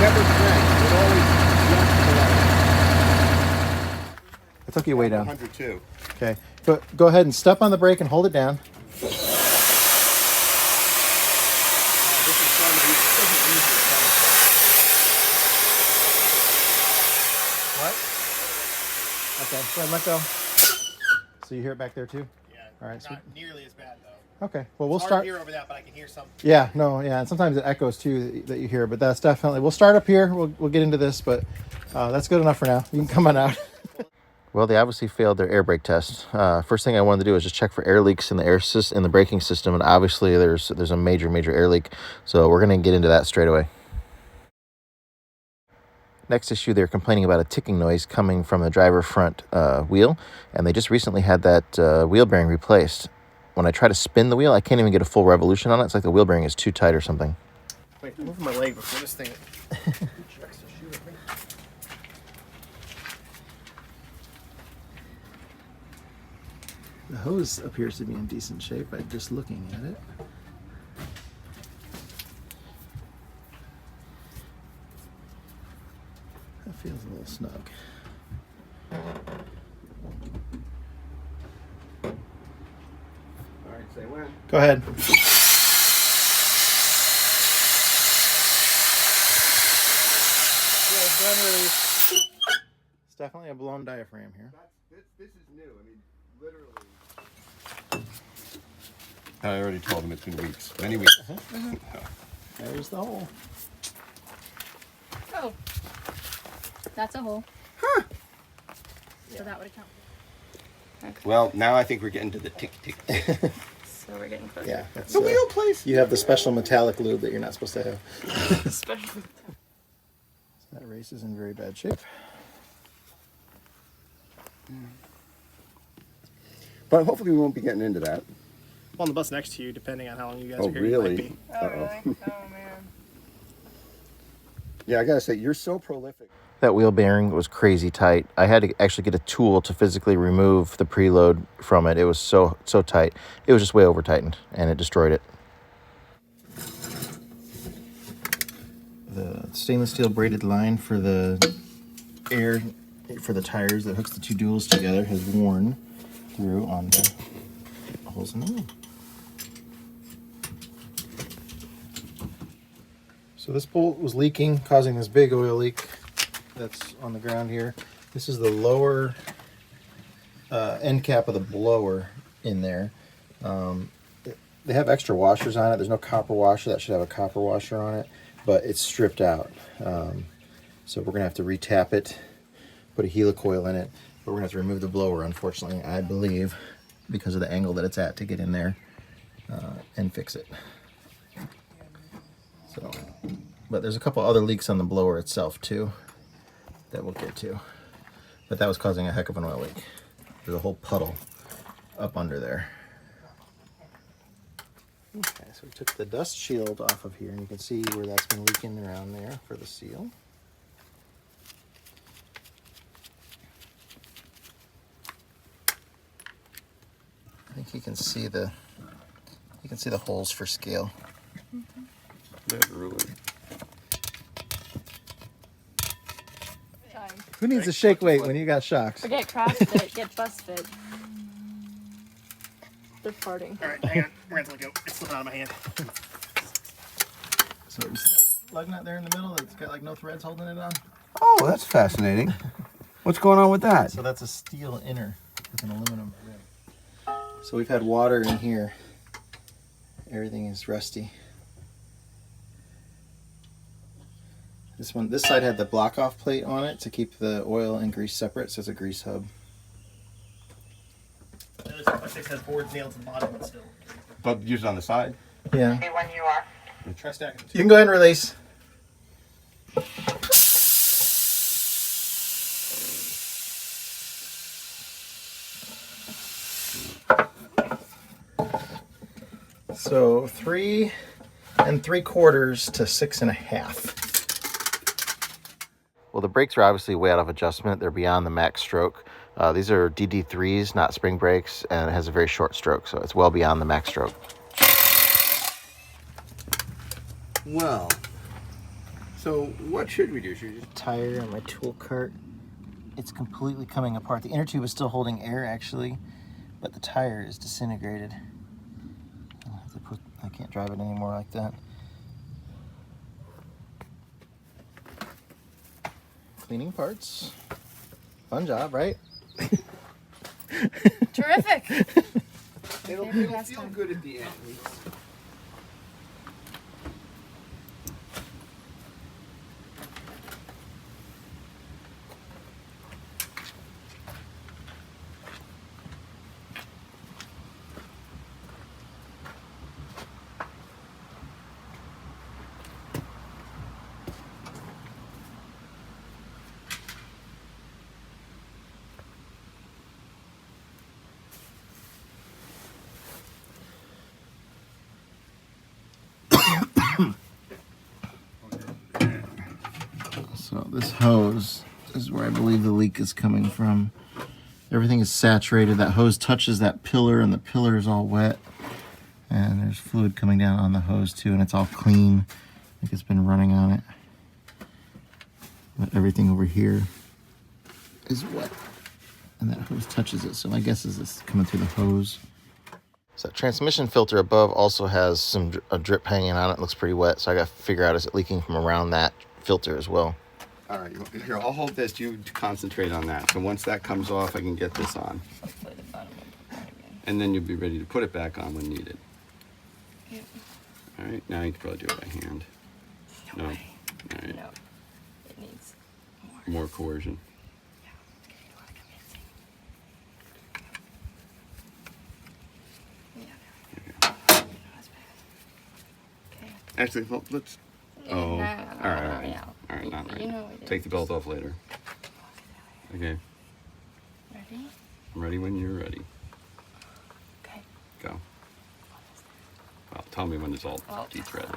never cranked. It always jumped to I took you way down. 102. Okay. Go ahead and step on the brake and hold it down. What? Okay, go ahead, let go. So you hear it back there too? Yeah. All right. Not Sweet. nearly as bad though. Okay. Well, we'll It's hard start. to hear over that, but I can hear some. Yeah. No. Yeah. And sometimes it echoes too that you hear, but that's definitely. We'll start up here. We'll get into this, but that's good enough for now. You can come on out. Well, they obviously failed their air brake test. First thing I wanted to do was just check for air leaks in the braking system, and obviously there's a major air leak. So we're gonna get into that straight away. Next issue, they're complaining about a ticking noise coming from the driver front wheel, and they just recently had that wheel bearing replaced. When I try to spin the wheel, I can't even get a full revolution on it. It's like the wheel bearing is too tight or something. Wait, I'm moving my leg before this thing tries to shoot at me. The hose appears to be in decent shape by just looking at it. That feels a little snug. All right, say when. Go ahead. It's definitely a blown diaphragm here. This is new. I mean, literally. I already told him it's been weeks. Many weeks. There's the hole. Oh, that's a hole. Huh. So that would account. Okay. Well, now I think we're getting to the tick. So we're getting closer. Yeah, that's The wheel place. You have the special metallic lube that you're not supposed to have. Especially. So that race is in very bad shape. But hopefully we won't be getting into that. On the bus next to you, depending on how long you guys Oh, are here. really? You might be. Oh, really? Oh, man. Yeah, I gotta say, you're so prolific. That wheel bearing was crazy tight. I had to actually get a tool to physically remove the preload from it. It was so tight. It was just way over tightened, and it destroyed it. The stainless steel braided line for the air for the tires that hooks the two duals together has worn through on the holes in the wheel. So this bolt was leaking, causing this big oil leak that's on the ground here. This is the lower end cap of the blower in there. They have extra washers on it. There's no copper washer. That should have a copper washer on it, but it's stripped out. So we're gonna have to retap it, put a helicoil in it, but we're gonna have to remove the blower, unfortunately, I believe, because of the angle that it's at to get in there and fix it. So, but there's a couple other leaks on the blower itself too that we'll get to. But that was causing a heck of an oil leak. There's a whole puddle up under there. Okay, so we took the dust shield off of here, and you can see where that's been leaking around there for the seal. I think you can see the holes for scale. Literally. Who needs a shake weight when you got shocks? Forget CrossFit, get bus fit. They're farting. All right, hang on. We're gonna let go. It's slipping out of my hand. So you see that lug nut there in the middle that's got like no threads holding it on? Oh, that's fascinating. What's going on with that? So that's a steel inner with an aluminum rim. So we've had water in here. Everything is rusty. This side had the block off plate on it to keep the oil and grease separate, so it's a grease hub. The other 6x6 has boards nailed to the bottom, but still. But use it on the side. Yeah. When you are. Try stacking them You can go ahead and release. So 3 3/4 to 6 1/2. Well, the brakes are obviously way out of adjustment. They're beyond the max stroke. These are DD3s, not spring brakes, and it has a very short stroke, so it's well beyond the max stroke. Well, So what should we do? Should we just... Tire on my tool cart. It's completely coming apart. The inner tube is still holding air actually, but the tire is disintegrated. I can't drive it anymore like that. Cleaning parts. Fun job, right? Terrific. It'll feel good at the end. So this hose is where I believe the leak is coming from. Everything is saturated. That hose touches that pillar and the pillar is all wet. And there's fluid coming down on the hose too, and it's all clean. I think it's been running on it. But everything over here is wet. And that hose touches it. So my guess is this coming through the hose. So that transmission filter above also has a drip hanging on it. It looks pretty wet. So I got to figure out, is it leaking from around that filter as well? All right, here, I'll hold this. You concentrate on that. So once that comes off, I can get this on. And then you'll be ready to put it back on when needed. Yep. All right, now you can probably do it by hand. No. All right. No. It needs More coercion. Yeah, it's getting a lot of convincing. Yeah, not as bad. Okay. Actually, well, let's... Oh, all right. All right, not right. You know it Take the belt off later. Okay. Ready? I'm ready when you're ready. Okay. Go. Well, tell me when it's all de-threaded.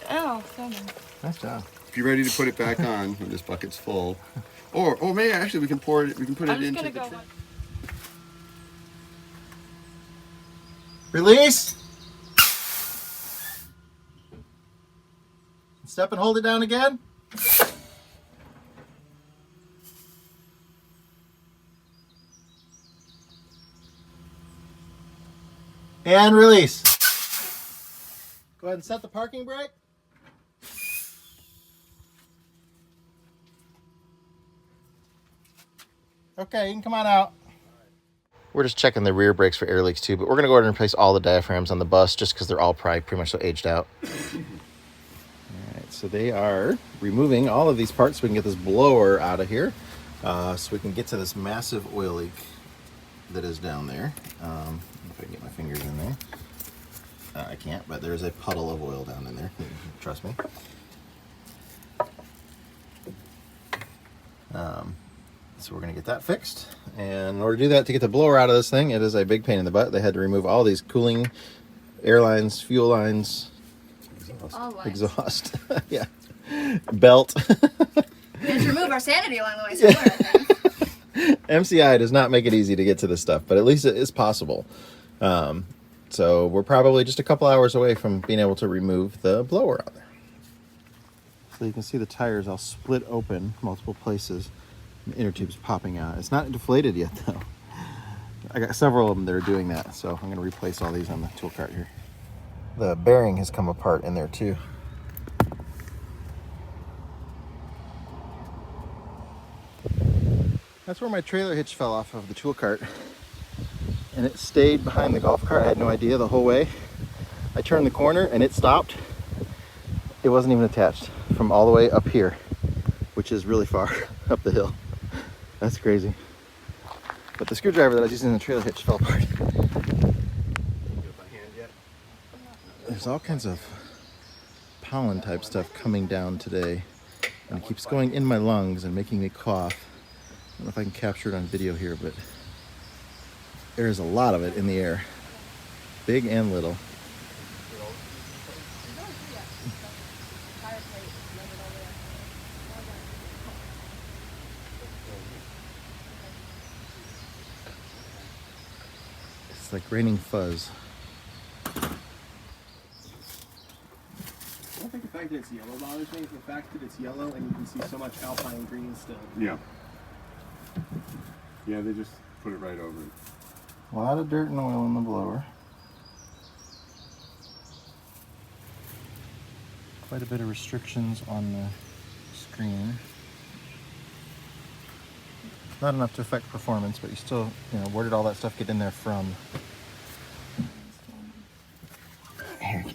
Oh, filming. Nice job. If you're ready to put it back on when this bucket's full, or maybe actually we can pour it. We can put it into the. Go. Release. Step and hold it down again. And release. Go ahead and set the parking brake. Okay, you can come on out. We're just checking the rear brakes for air leaks too, but we're gonna go ahead and replace all the diaphragms on the bus just because they're all probably pretty much so aged out. Alright, so they are removing all of these parts so we can get this blower out of here. So we can get to this massive oil leak that is down there. If I can get my fingers in there. I can't, but there's a puddle of oil down in there. Trust me. So we're going to get that fixed. And in order to do that, to get the blower out of this thing, it is a big pain in the butt. They had to remove all these cooling air lines, fuel lines, exhaust. Yeah. Belt. We had to remove our sanity along the way somewhere, I think. MCI does not make it easy to get to this stuff, but at least it is possible. So we're probably just a couple hours away from being able to remove the blower out there. So you can see the tires all split open multiple places. The inner tube's popping out. It's not deflated yet though. I got several of them that are doing that, so I'm going to replace all these on the tool cart here. The bearing has come apart in there too. That's where my trailer hitch fell off of the tool cart. And it stayed behind the golf cart. I had no idea the whole way. I turned the corner and it stopped. It wasn't even attached from all the way up here, which is really far up the hill. That's crazy. But the screwdriver that I was using in the trailer hitch fell apart. There's all kinds of pollen type stuff coming down today. And it keeps going in my lungs and making me cough. I don't know if I can capture it on video here, but there's a lot of it in the air, big and little. It's like raining fuzz. I don't think fact that it's yellow bothers me. The fact that it's yellow and you can see so much alpine green still. Yeah. Yeah, they just put it right over it. A lot of dirt and oil in the blower. Quite a bit of restrictions on the screen. Not enough to affect performance, but you still, you know, where did all that stuff get in there from?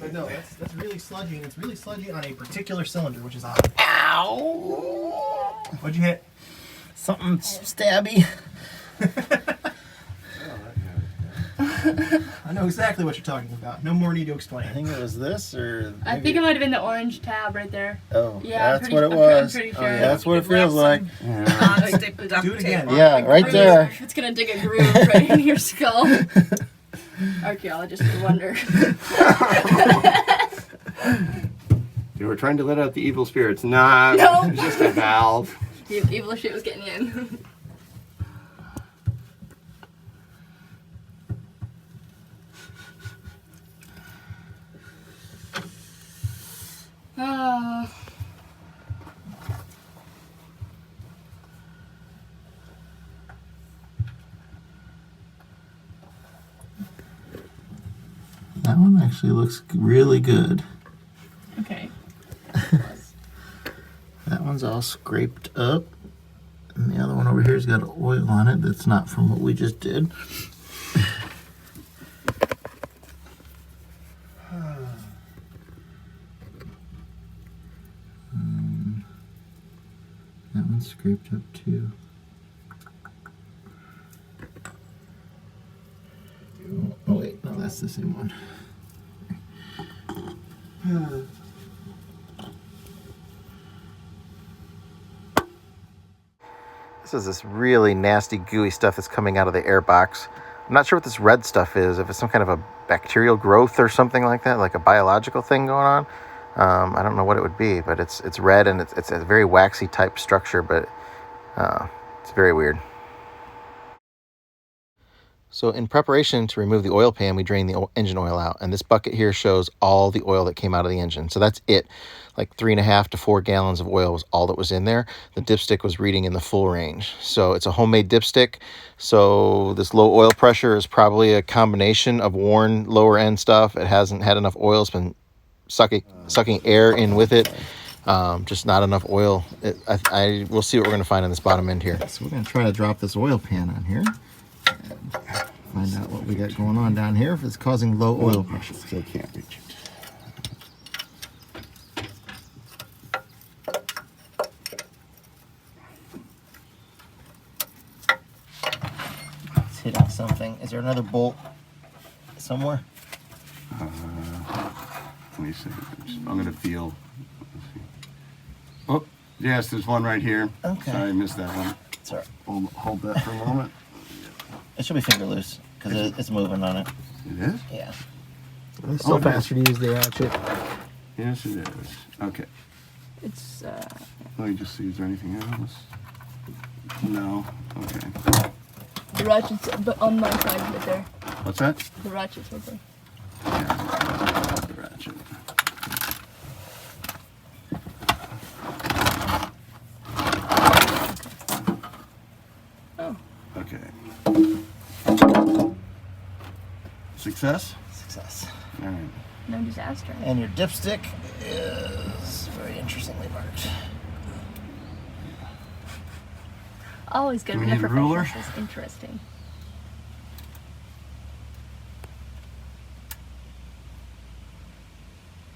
But no, that's really sludgy, and it's really sludgy on a particular cylinder, which is odd. Ow! What'd you hit? Something stabby. I know exactly what you're talking about. No more need to I explain. think it was this, or I think it might have been the orange tab right there. Oh, Yeah, that's I'm what it pretty- I'm was. pretty Oh, sure. yeah, that's what it feels like. Non-stick duct Do it again. tape. Yeah, right there. It's gonna dig a groove right in your skull. Archaeologists would wonder. They were trying to let out the evil spirits. Nah, No. it's just a valve. The evil shit was getting in. Ah. That one actually looks really good. Okay. That one's all scraped up. And the other one over here's got oil on it that's not from what we just did. That one's scraped up too. Oh wait, no, that's the same one. This is this really nasty gooey stuff that's coming out of the air box. I'm not sure what this red stuff is, if it's some kind of a bacterial growth or something like that, like a biological thing going on. I don't know what it would be, but it's red and it's a very waxy type structure, but it's very weird. So in preparation to remove the oil pan, we drain the engine oil out. And this bucket here shows all the oil that came out of the engine. So that's it. Like 3.5 to 4 gallons of oil was all that was in there. The dipstick was reading in the full range. So it's a homemade dipstick. So this low oil pressure is probably a combination of worn lower end stuff. It hasn't had enough oil. It's been sucking air in with it. Just not enough oil. We'll see what we're going to find on this bottom end here. So we're going to try to drop this oil pan on here. Find out what we got going on down here if it's causing low oil pressure. Still can't reach it. It's hitting something. Is there another bolt somewhere? Let me see. I'm gonna feel. Let's see. Oh, yes, there's one right here. Okay. Sorry, I missed that one. Sorry. Hold that for a moment. It should be finger loose because it's moving on it. It is? Yeah. It's so faster to use the ratchet. Yes, it is. Okay. It's Let me just see. Is there anything else? No. Okay. the ratchet's but on my side right there. What's that? The ratchet's right there. Yeah. The ratchet. Oh. Okay. Success? Success. All right. No disaster. And your dipstick is very interestingly marked. Always good Do we when the need a ruler? professionals is interesting.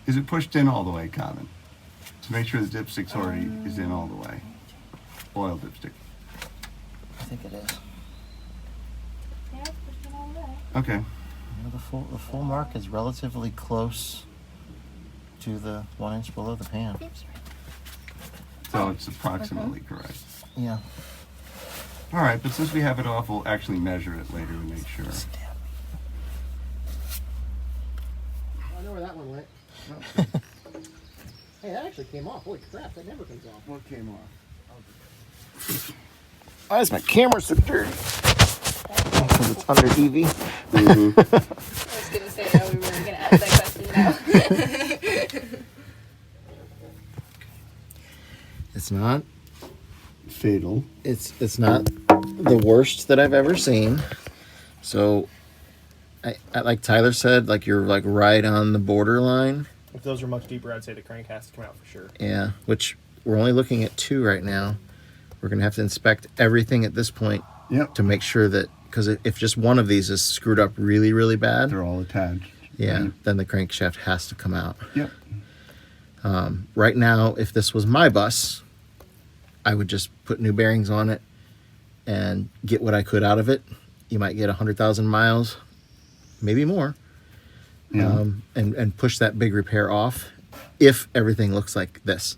Is it pushed in all the way, Common? To make sure the dipstick's already is in all the way. Oil dipstick. I think it is. Yeah, it's pushed in all the way. Okay. You know, the full mark is relatively close to the 1 inch below the pan. Oops, right. So it's approximately correct. Yeah. All right, but since we have it off, we'll actually measure it later to make sure. I know where that one went. Hey, that actually came off. Holy crap, that never comes off. What came off? Why is my camera so dirty? Because it's under EV. I was gonna say, no, we were gonna ask that question now. It's not fatal. it's not the worst that I've ever seen. So I like Tyler said, like you're like right on the borderline. If those are much deeper, I'd say the crank has to come out for sure. Yeah, which we're only looking at 2 right now. We're gonna have to inspect everything at this point. Yep. To make sure that, because if just one of these is screwed up really, really bad, They're all attached. yeah, Right. then the crankshaft has to come out. Yep. Right now, if this was my bus, I would just put new bearings on it and get what I could out of it. You might get 100,000 miles, maybe more, Yeah. and push that big repair off if everything looks like this.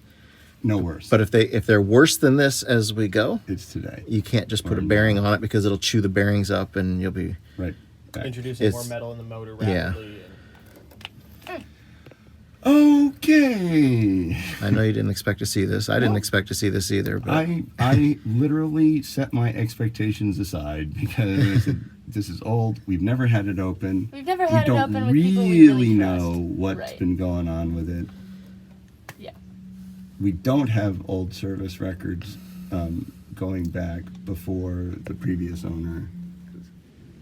No worse. But if they're worse than this as we go, it's today. you can't just put a bearing on it because it'll chew the bearings up and you'll be... Right. Back. Introducing more It's- metal in the motor yeah. rapidly. Okay. I know you didn't expect to see this. I didn't expect to see this either. But I literally set my expectations aside because I said, this is old. We've never had it open. We've never had it don't open with people we really know trust. what's Right. been going on with it. Yeah. We don't have old service records going back before the previous owner.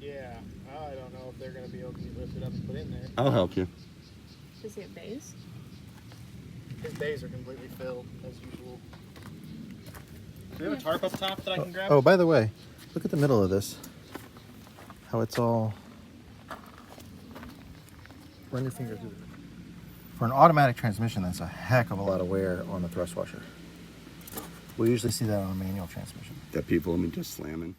Yeah, I don't know if they're going to be able to be lifted up and put in there. I'll help you. Does he have bays? His bays are completely filled, as usual. Do you have a tarp up top that I can grab? oh, by the way, look at the middle of this. How it's all... Run your finger through it. For an automatic transmission, that's a heck of a lot of wear on the thrust washer. We usually see that on a manual transmission. That people, just slamming.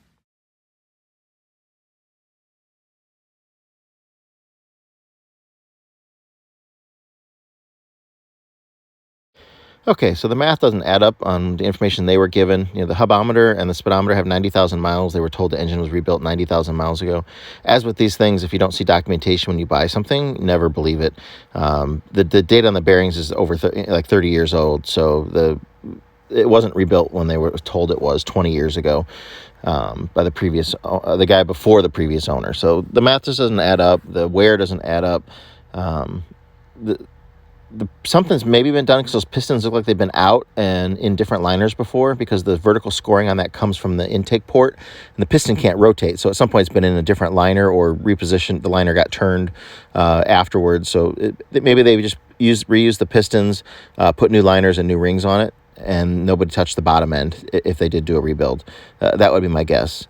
Okay, so the math doesn't add up on the information they were given. You know, the hubometer and the speedometer have 90,000 miles. They were told the engine was rebuilt 90,000 miles ago. As with these things, if you don't see documentation when you buy something, never believe it. The date on the bearings is over 30 years old, so it wasn't rebuilt when they were told it was 20 years ago by the guy before the previous owner. So the math just doesn't add up. The wear doesn't add up. Something's maybe been done because those pistons look like they've been out and in different liners before, because the vertical scoring on that comes from the intake port and the piston can't rotate. So at some point it's been in a different liner or repositioned. The liner got turned afterwards. So maybe they just reused the pistons, put new liners and new rings on it, and nobody touched the bottom end if they did do a rebuild. That would be my guess.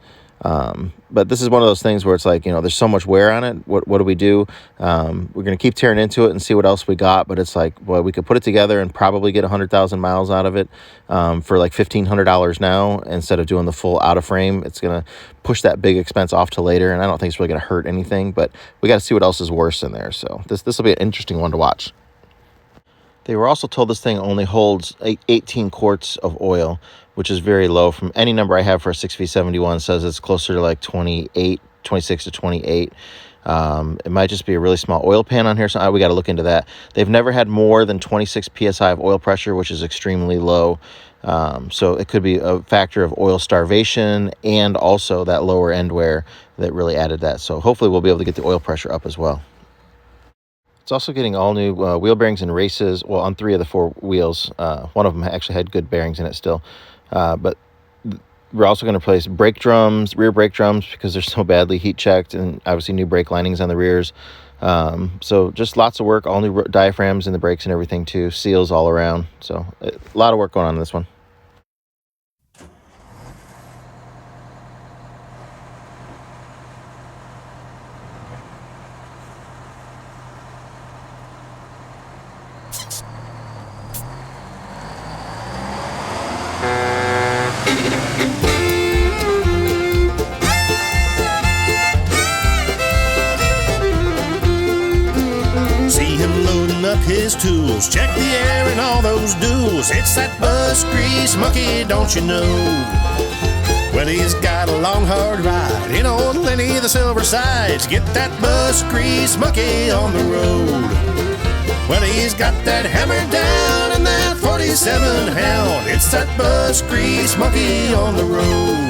But this is one of those things where it's like, there's so much wear on it. What do we do? We're going to keep tearing into it and see what else we got. But it's like, boy, we could put it together and probably get 100,000 miles out of it for like $1,500 now instead of doing the full out of frame. It's going to push that big expense off to later. And I don't think it's really going to hurt anything. But we got to see what else is worse in there. So this will be an interesting one to watch. They were also told this thing only holds 18 quarts of oil, which is very low. From any number I have for a 6V71 says it's closer to like 26 to 28. It might just be a really small oil pan on here, so we got to look into that. They've never had more than 26 psi of oil pressure, which is extremely low. So it could be a factor of oil starvation and also that lower end wear that really added that. So hopefully we'll be able to get the oil pressure up as well. It's also getting all new wheel bearings and races, well, on 3 of the 4 wheels. One of them actually had good bearings in it still. But we're also going to replace brake drums, rear brake drums, because they're so badly heat checked, and obviously new brake linings on the rears. So just lots of work, all new diaphragms in the brakes and everything too, seals all around. So a lot of work going on in this one. See him loading up his tools, check the air in all those duels. It's that bus grease monkey, don't you know? Well, he's got a long hard ride in old Lenny the Silver Sides. Get that bus grease monkey on the road. Well, he's got that hammer down and that 47 Hound. It's that bus grease monkey on the road.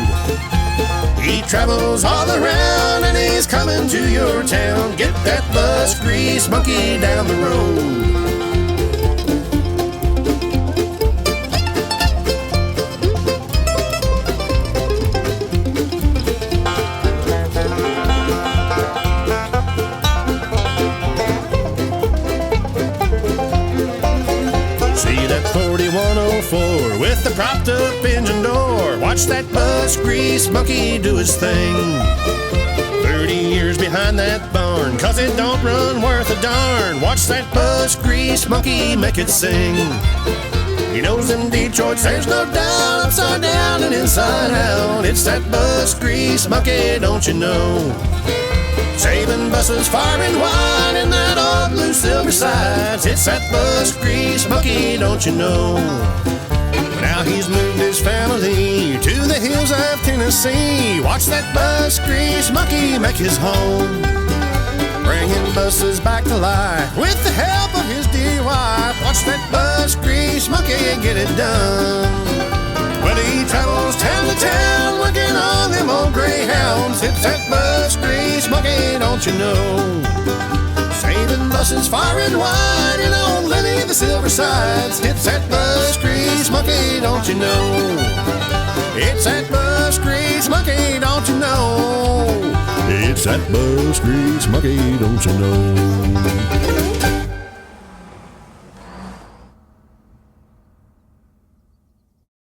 He travels all around and he's coming to your town. Get that bus grease monkey down the road. See that 4104 with the propped up engine door. Watch that bus grease monkey do his thing. 30 years behind that barn, 'cause it don't run worth a darn. Watch that bus grease monkey make it sing. He knows in Detroit there's no doubt, upside down and inside out. It's that bus grease monkey, don't you know? Saving buses far and wide in that old blue silver sides. It's that bus grease monkey, don't you know? Now he's moved his family to the hills of Tennessee. Watch that bus grease monkey make his home, bringing buses back to life with the help of his dear wife. Watch that bus grease monkey get it done. Well, he travels town to town working on them old greyhounds. It's that bus grease monkey, don't you know? Saving buses far and wide in old Lenny the Silver Sides. It's that bus grease monkey, don't you know? It's that bus grease monkey, don't you know? It's that bus grease monkey, don't you know?